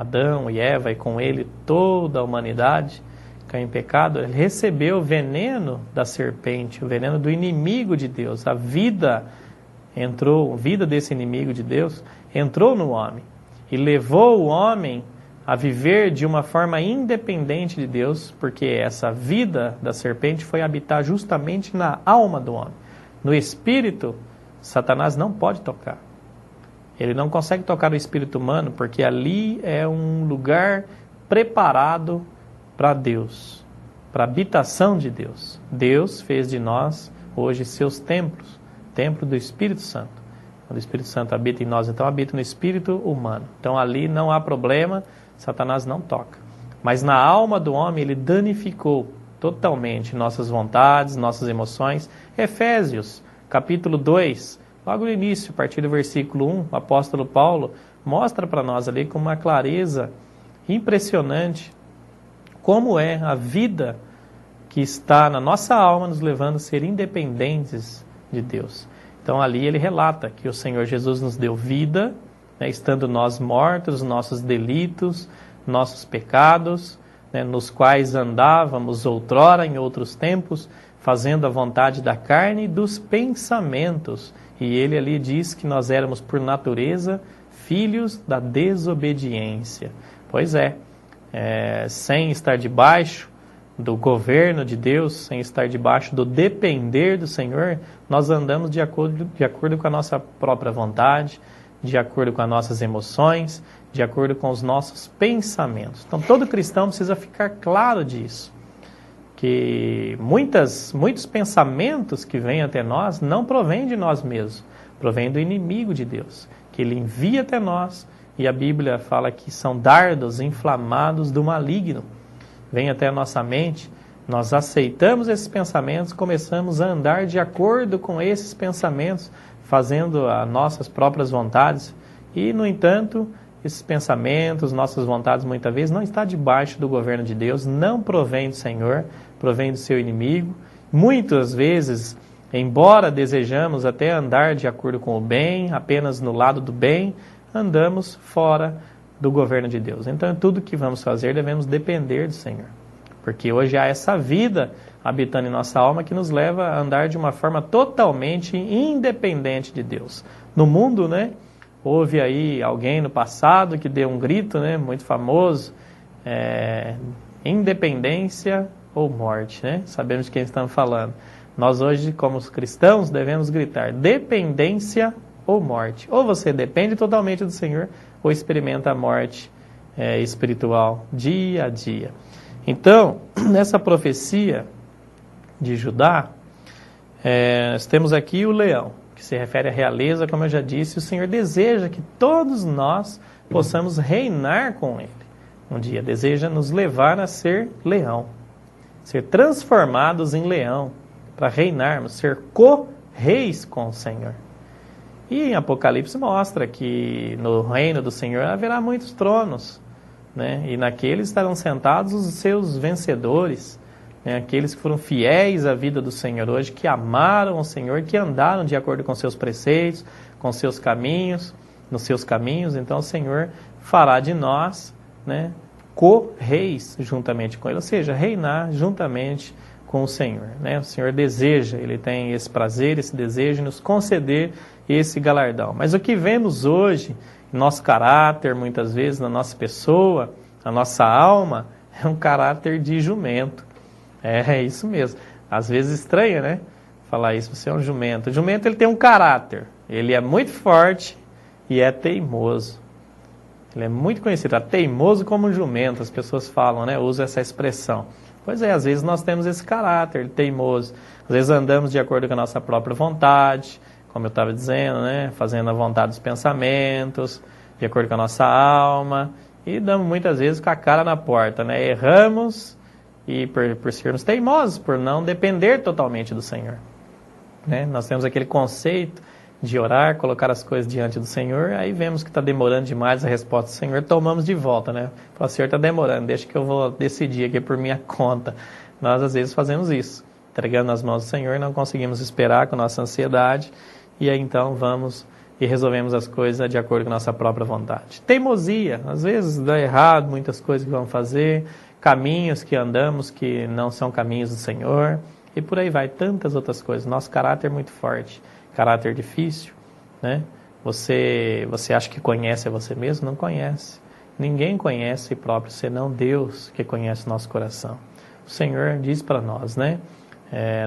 Adão e Eva e com ele toda a humanidade caiu em pecado, ele recebeu o veneno da serpente, o veneno do inimigo de Deus. A vida desse inimigo de Deus entrou no homem e levou o homem a viver de uma forma independente de Deus, porque essa vida da serpente foi habitar justamente na alma do homem. No espírito, Satanás não pode tocar. Ele não consegue tocar o espírito humano, porque ali é um lugar preparado para Deus, para a habitação de Deus. Deus fez de nós hoje seus templos, templo do Espírito Santo. Quando o Espírito Santo habita em nós, então habita no espírito humano. Então ali não há problema, Satanás não toca. Mas na alma do homem ele danificou totalmente nossas vontades, nossas emoções. Efésios, capítulo 2, logo no início, a partir do versículo 1, o apóstolo Paulo mostra para nós ali com uma clareza impressionante como é a vida que está na nossa alma nos levando a ser independentes de Deus. Então ali ele relata que o Senhor Jesus nos deu vida, né, estando nós mortos, nossos delitos, nossos pecados, né, nos quais andávamos outrora em outros tempos, fazendo a vontade da carne e dos pensamentos. E ele ali diz que nós éramos por natureza filhos da desobediência. Pois é, sem estar debaixo do governo de Deus, sem estar debaixo do depender do Senhor, nós andamos de acordo com a nossa própria vontade, de acordo com as nossas emoções, de acordo com os nossos pensamentos. Então todo cristão precisa ficar claro disso, que muitos pensamentos que vêm até nós não provêm de nós mesmos, provêm do inimigo de Deus, que ele envia até nós, e a Bíblia fala que são dardos inflamados do maligno. Vem até a nossa mente, nós aceitamos esses pensamentos, começamos a andar de acordo com esses pensamentos, fazendo as nossas próprias vontades, e no entanto, esses pensamentos, nossas vontades muitas vezes não estão debaixo do governo de Deus, não provém do Senhor, provém do seu inimigo. Muitas vezes, embora desejamos até andar de acordo com o bem, apenas no lado do bem, andamos fora do governo de Deus. Então, tudo que vamos fazer devemos depender do Senhor, porque hoje há essa vida habitando em nossa alma que nos leva a andar de uma forma totalmente independente de Deus. No mundo, né, houve aí alguém no passado que deu um grito, né, muito famoso, independência ou morte, né? Sabemos de quem estamos falando. Nós hoje, como cristãos, devemos gritar dependência ou morte. Ou você depende totalmente do Senhor, ou experimenta a morte espiritual dia a dia. Então, nessa profecia de Judá, nós temos aqui o leão, que se refere à realeza, como eu já disse. O Senhor deseja que todos nós possamos reinar com Ele. Um dia deseja nos levar a ser leão, ser transformados em leão, para reinarmos, ser co-reis com o Senhor. E em Apocalipse mostra que no reino do Senhor haverá muitos tronos, né? E naqueles estarão sentados os seus vencedores, né? Aqueles que foram fiéis à vida do Senhor hoje, que amaram o Senhor, que andaram de acordo com seus preceitos, com seus caminhos, nos seus caminhos. Então o Senhor fará de nós, né, co-reis juntamente com Ele, ou seja, reinar juntamente com o Senhor, né? O Senhor deseja, Ele tem esse prazer, esse desejo de nos conceder esse galardão. Mas o que vemos hoje, em nosso caráter, muitas vezes, na nossa pessoa, na nossa alma, é um caráter de jumento. É isso mesmo. Às vezes estranha, né? Falar isso, você é um jumento. O jumento, ele tem um caráter. Ele é muito forte e é teimoso. Ele é muito conhecido, é teimoso como um jumento, as pessoas falam, né? Usam essa expressão. Pois é, às vezes nós temos esse caráter teimoso. Às vezes andamos de acordo com a nossa própria vontade, como eu estava dizendo, né? Fazendo a vontade dos pensamentos, de acordo com a nossa alma, e damos muitas vezes com a cara na porta, né? Erramos e por sermos teimosos, por não depender totalmente do Senhor, né? Nós temos aquele conceito de orar, colocar as coisas diante do Senhor, aí vemos que está demorando demais a resposta do Senhor, tomamos de volta, né? O Senhor está demorando, deixa que eu vou decidir aqui por minha conta. Nós às vezes fazemos isso, entregando nas mãos do Senhor, não conseguimos esperar com nossa ansiedade, e aí então vamos e resolvemos as coisas de acordo com a nossa própria vontade. Teimosia, às vezes dá errado muitas coisas que vamos fazer, caminhos que andamos que não são caminhos do Senhor, e por aí vai, tantas outras coisas. Nosso caráter é muito forte, caráter difícil, né? Você acha que conhece a você mesmo? Não conhece. Ninguém conhece a si próprio, senão Deus que conhece o nosso coração. O Senhor diz para nós, né,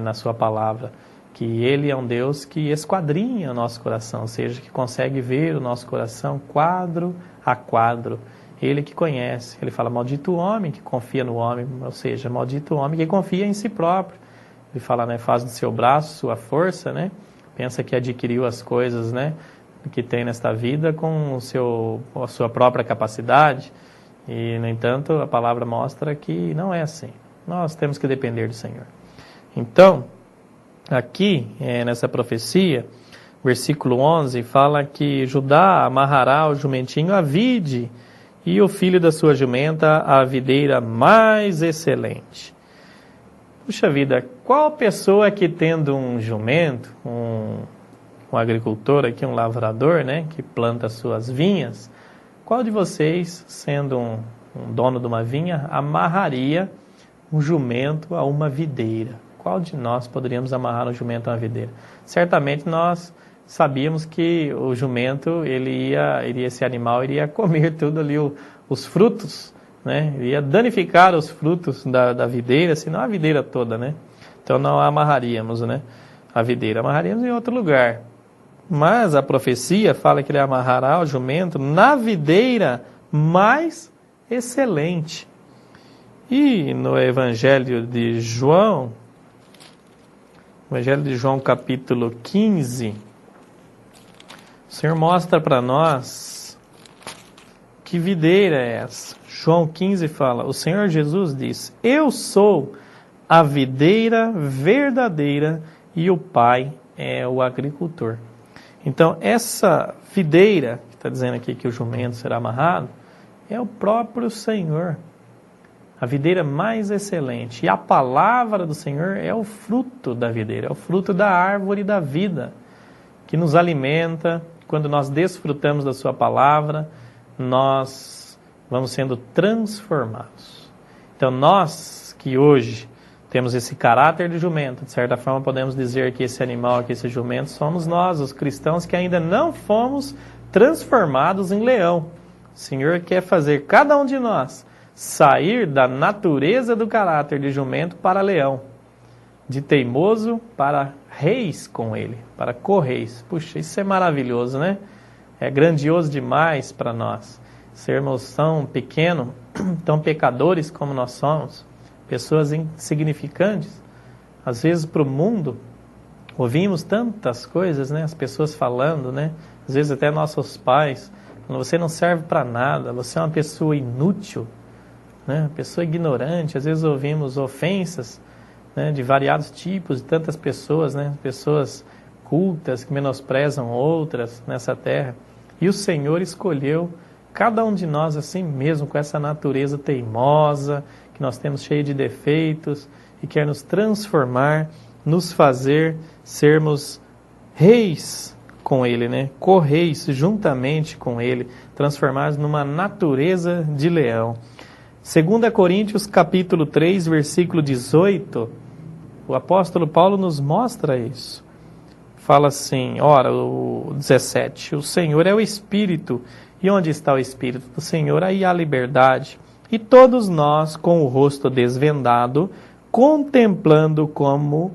na sua palavra, que Ele é um Deus que esquadrinha o nosso coração, ou seja, que consegue ver o nosso coração quadro a quadro. Ele que conhece. Ele fala, maldito o homem que confia no homem, ou seja, maldito o homem que confia em si próprio. Ele fala, né, faz do seu braço sua força, né? Pensa que adquiriu as coisas, né, que tem nesta vida com a sua própria capacidade. E, no entanto, a palavra mostra que não é assim. Nós temos que depender do Senhor. Então, aqui, nessa profecia, versículo 11, fala que Judá amarrará o jumentinho à vide, e o filho da sua jumenta à videira mais excelente. Puxa vida, qual pessoa que tendo um jumento, um agricultor aqui, um lavrador, né, que planta suas vinhas, qual de vocês, sendo um dono de uma vinha, amarraria um jumento a uma videira? Qual de nós poderíamos amarrar um jumento a uma videira? Certamente nós sabíamos que o jumento, esse animal iria comer tudo ali, os frutos, né? Iria danificar os frutos da videira, se não a videira toda, né? Então não amarraríamos, né, a videira, amarraríamos em outro lugar. Mas a profecia fala que ele amarrará o jumento na videira mais excelente. E no Evangelho de João, capítulo 15, o Senhor mostra para nós que videira é essa. João 15 fala, o Senhor Jesus diz, eu sou a videira verdadeira e o Pai é o agricultor. Então, essa videira, que está dizendo aqui que o jumento será amarrado, é o próprio Senhor. A videira mais excelente. E a palavra do Senhor é o fruto da videira, é o fruto da árvore da vida, que nos alimenta. Quando nós desfrutamos da sua palavra, nós vamos sendo transformados. Então, nós que hoje temos esse caráter de jumento, de certa forma podemos dizer que esse animal, que esse jumento, somos nós, os cristãos que ainda não fomos transformados em leão. O Senhor quer fazer cada um de nós sair da natureza do caráter de jumento para leão, de teimoso para reis com ele, para co-reis. Puxa, isso é maravilhoso, né? É grandioso demais para nós, sermos tão pequenos, tão pecadores como nós somos, pessoas insignificantes. Às vezes para o mundo, ouvimos tantas coisas, né? As pessoas falando, né? Às vezes até nossos pais, você não serve para nada, você é uma pessoa inútil, né? Pessoa ignorante. Às vezes ouvimos ofensas, né, de variados tipos, de tantas pessoas, né? Pessoas cultas que menosprezam outras nessa terra. E o Senhor escolheu cada um de nós assim mesmo, com essa natureza teimosa, que nós temos cheia de defeitos, e quer nos transformar, nos fazer sermos reis com Ele, né? Co-reis juntamente com Ele, transformados numa natureza de leão. 2 Coríntios capítulo 3, versículo 18, o apóstolo Paulo nos mostra isso. Fala assim, o 17, o Senhor é o Espírito, e onde está o Espírito do Senhor, aí há liberdade. E todos nós, com o rosto desvendado, contemplando como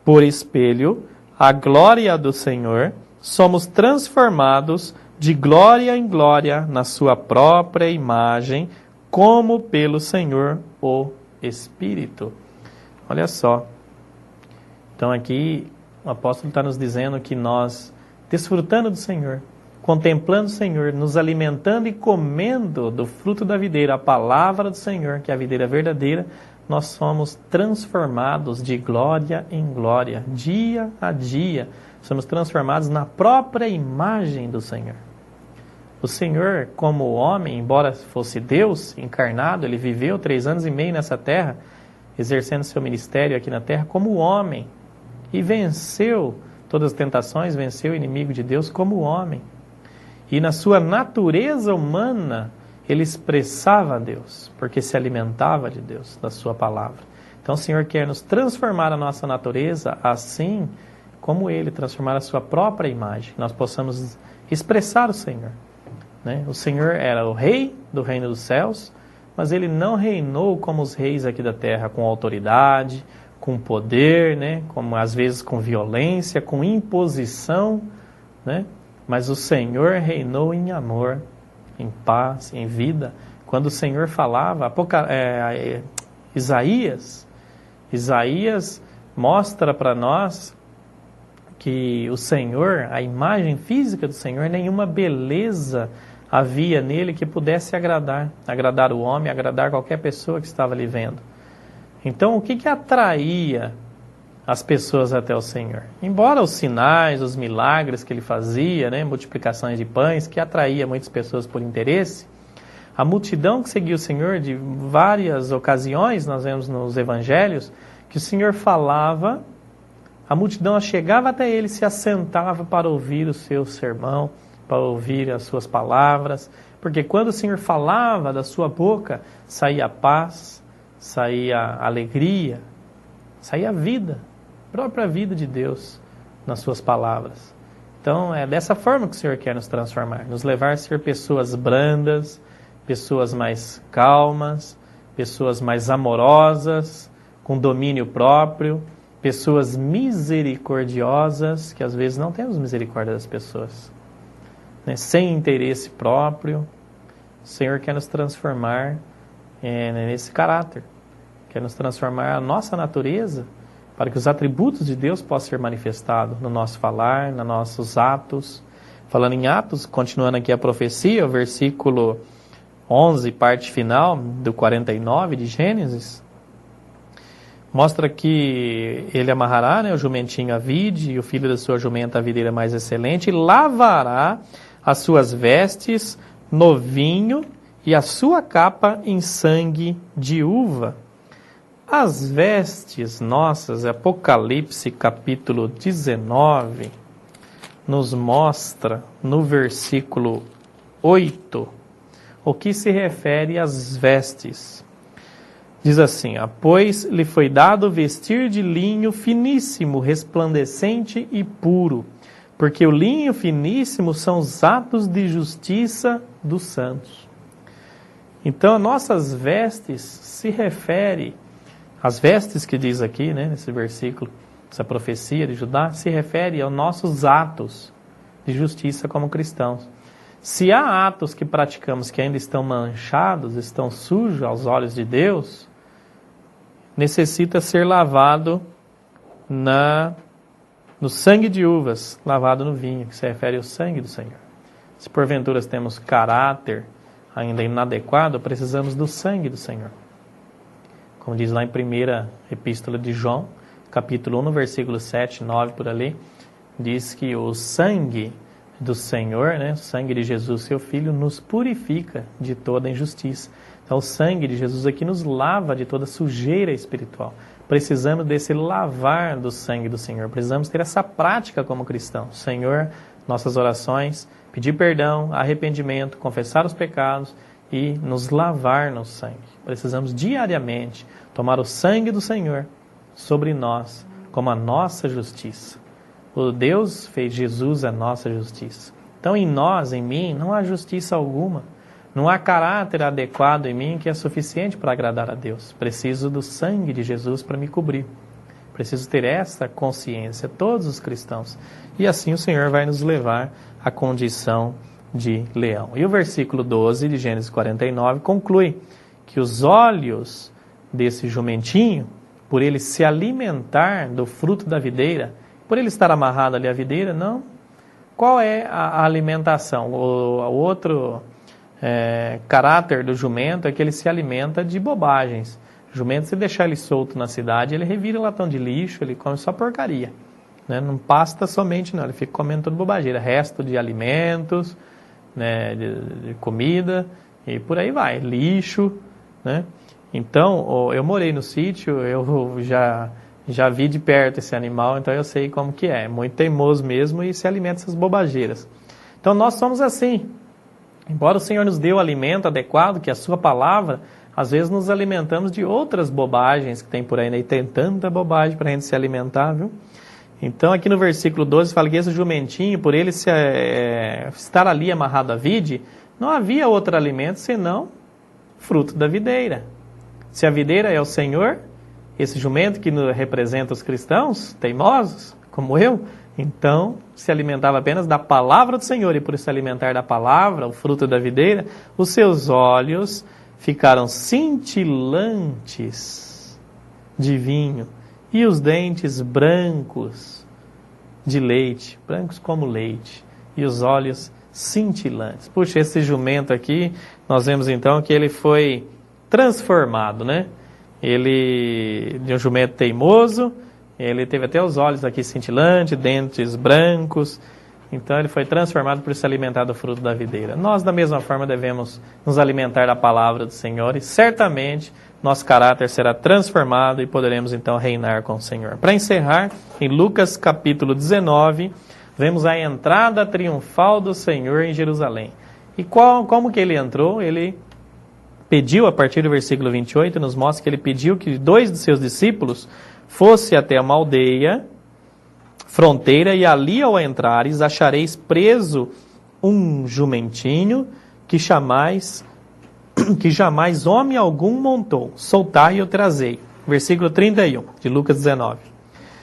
por espelho a glória do Senhor, somos transformados de glória em glória na sua própria imagem, como pelo Senhor o Espírito. Olha só. Então aqui o apóstolo está nos dizendo que nós, desfrutando do Senhor, contemplando o Senhor, nos alimentando e comendo do fruto da videira, a palavra do Senhor, que é a videira verdadeira, nós somos transformados de glória em glória, dia a dia. Somos transformados na própria imagem do Senhor. O Senhor, como homem, embora fosse Deus encarnado, ele viveu 3 anos e meio nessa terra, exercendo seu ministério aqui na terra como homem, e venceu todas as tentações, venceu o inimigo de Deus como homem. E na sua natureza humana, ele expressava a Deus, porque se alimentava de Deus, da sua palavra. Então o Senhor quer nos transformar a nossa natureza assim como ele, transformar a sua própria imagem, que nós possamos expressar o Senhor. Né? O Senhor era o rei do reino dos céus, mas ele não reinou como os reis aqui da terra, com autoridade, com poder, né? Como às vezes com violência, com imposição, né? Mas o Senhor reinou em amor, em paz, em vida. Quando o Senhor falava, Isaías mostra para nós que o Senhor, a imagem física do Senhor, nenhuma beleza havia nele que pudesse agradar o homem, agradar qualquer pessoa que estava ali vendo. Então, o que atraía as pessoas até o Senhor? Embora os sinais, os milagres que ele fazia, né, multiplicações de pães, que atraía muitas pessoas por interesse, a multidão que seguia o Senhor, de várias ocasiões, nós vemos nos evangelhos, que o Senhor falava, a multidão chegava até ele, se assentava para ouvir o seu sermão, para ouvir as suas palavras, porque quando o Senhor falava da sua boca, saía a paz, saía a alegria, saía a vida, a própria vida de Deus nas suas palavras. Então é dessa forma que o Senhor quer nos transformar, nos levar a ser pessoas brandas, pessoas mais calmas, pessoas mais amorosas, com domínio próprio, pessoas misericordiosas, que às vezes não temos misericórdia das pessoas, né? Sem interesse próprio. O Senhor quer nos transformar nesse caráter, quer nos transformar a nossa natureza, para que os atributos de Deus possam ser manifestados no nosso falar, nos nossos atos. Falando em atos, continuando aqui a profecia, o versículo 11, parte final do 49 de Gênesis, mostra que ele amarrará, né, o jumentinho à vide, e o filho da sua jumenta à videira mais excelente, e lavará as suas vestes no vinho e a sua capa em sangue de uva. As vestes nossas, Apocalipse capítulo 19, nos mostra no versículo 8 o que se refere às vestes. Diz assim: pois lhe foi dado vestir de linho finíssimo, resplandecente e puro, porque o linho finíssimo são os atos de justiça dos santos. Então, nossas vestes se refere, as vestes que diz aqui, né, nesse versículo, essa profecia de Judá, se refere aos nossos atos de justiça como cristãos. Se há atos que praticamos que ainda estão manchados, estão sujos aos olhos de Deus, necessita ser lavado no sangue de uvas, lavado no vinho, que se refere ao sangue do Senhor. Se porventura temos caráter ainda inadequado, precisamos do sangue do Senhor. Como diz lá em 1ª Epístola de João, capítulo 1, no versículo 7, 9, por ali, diz que o sangue do Senhor, né, o sangue de Jesus, seu Filho, nos purifica de toda injustiça. Então o sangue de Jesus aqui nos lava de toda sujeira espiritual. Precisamos desse lavar do sangue do Senhor. Precisamos ter essa prática como cristãos. Senhor, nossas orações, pedir perdão, arrependimento, confessar os pecados e nos lavar no sangue. Precisamos diariamente tomar o sangue do Senhor sobre nós como a nossa justiça. O Deus fez Jesus a nossa justiça. Então em nós, em mim, não há justiça alguma. Não há caráter adequado em mim que é suficiente para agradar a Deus. Preciso do sangue de Jesus para me cobrir. Preciso ter essa consciência, todos os cristãos. E assim o Senhor vai nos levar à condição de leão. E o versículo 12 de Gênesis 49 conclui que os olhos desse jumentinho, por ele se alimentar do fruto da videira, por ele estar amarrado ali à videira, não. Qual é a alimentação? O outro caráter do jumento é que ele se alimenta de bobagens. O jumento, se deixar ele solto na cidade, ele revira latão de lixo, ele come só porcaria, né? Não pasta somente, não, ele fica comendo toda bobageira, resto de alimentos, né, de comida, e por aí vai, lixo, né? Então, eu morei no sítio, eu já Já vi de perto esse animal, então eu sei como que é. Muito teimoso mesmo e se alimenta dessas bobageiras. Então nós somos assim. Embora o Senhor nos dê o alimento adequado, que é a sua palavra, às vezes nos alimentamos de outras bobagens que tem por aí, né? E tem tanta bobagem para a gente se alimentar, viu? Então aqui no versículo 12 fala que esse jumentinho, por ele estar ali amarrado à vide, não havia outro alimento senão fruto da videira. Se a videira é o Senhor, esse jumento que representa os cristãos teimosos, como eu, então se alimentava apenas da palavra do Senhor, e por se alimentar da palavra, o fruto da videira, os seus olhos ficaram cintilantes de vinho, e os dentes brancos de leite, brancos como leite, e os olhos cintilantes. Puxa, esse jumento aqui, nós vemos então que ele foi transformado, né? Ele, de um jumento teimoso, ele teve até os olhos aqui cintilantes, dentes brancos. Então ele foi transformado por se alimentar do fruto da videira. Nós, da mesma forma, devemos nos alimentar da palavra do Senhor e certamente nosso caráter será transformado e poderemos então reinar com o Senhor. Para encerrar, em Lucas capítulo 19, vemos a entrada triunfal do Senhor em Jerusalém. E como que ele entrou? Ele pediu, a partir do versículo 28, nos mostra que ele pediu que 2 de seus discípulos fossem até uma aldeia, fronteira, e ali ao entrares achareis preso um jumentinho que jamais homem algum montou. Soltai e o trazei. Versículo 31 de Lucas 19.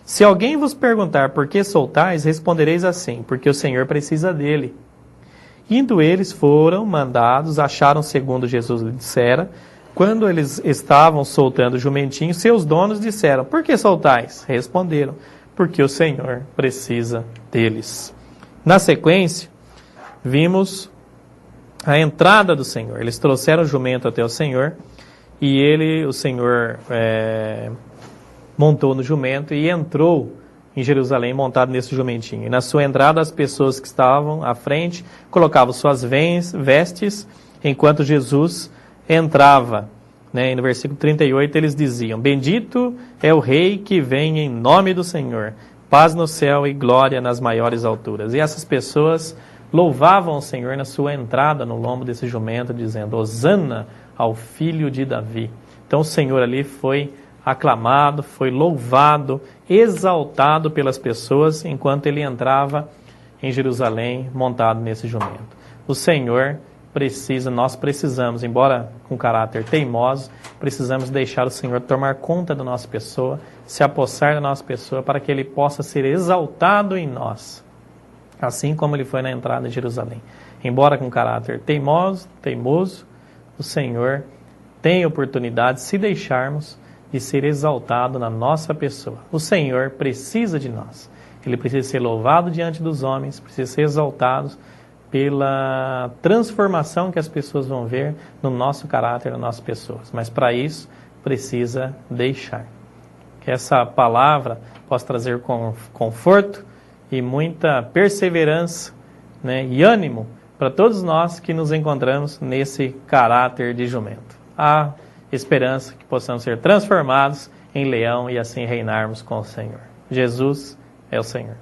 Se alguém vos perguntar por que soltais, respondereis assim, porque o Senhor precisa dele. Indo eles, foram mandados, acharam segundo Jesus lhe dissera. Quando eles estavam soltando o jumentinho, seus donos disseram, por que soltais? Responderam, porque o Senhor precisa deles. Na sequência, vimos a entrada do Senhor. Eles trouxeram o jumento até o Senhor, e o Senhor montou no jumento e entrou em Jerusalém montado nesse jumentinho. E na sua entrada, as pessoas que estavam à frente colocavam suas vestes, enquanto Jesus entrava. E no versículo 38 eles diziam, bendito é o Rei que vem em nome do Senhor, paz no céu e glória nas maiores alturas. E essas pessoas louvavam o Senhor na sua entrada no lombo desse jumento, dizendo, Hosana ao filho de Davi. Então o Senhor ali foi aclamado, foi louvado, exaltado pelas pessoas, enquanto ele entrava em Jerusalém montado nesse jumento. O Senhor nós precisamos, embora com caráter teimoso, precisamos deixar o Senhor tomar conta da nossa pessoa, se apossar da nossa pessoa, para que ele possa ser exaltado em nós, assim como ele foi na entrada de Jerusalém. Embora com caráter teimoso, o Senhor tem oportunidade, se deixarmos, de ser exaltado na nossa pessoa. O Senhor precisa de nós. Ele precisa ser louvado diante dos homens, precisa ser exaltado pela transformação que as pessoas vão ver no nosso caráter, nas nossas pessoas. Mas para isso, precisa deixar. Que essa palavra possa trazer conforto e muita perseverança, e ânimo para todos nós que nos encontramos nesse caráter de jumento. Há esperança que possamos ser transformados em leão e assim reinarmos com o Senhor. Jesus é o Senhor.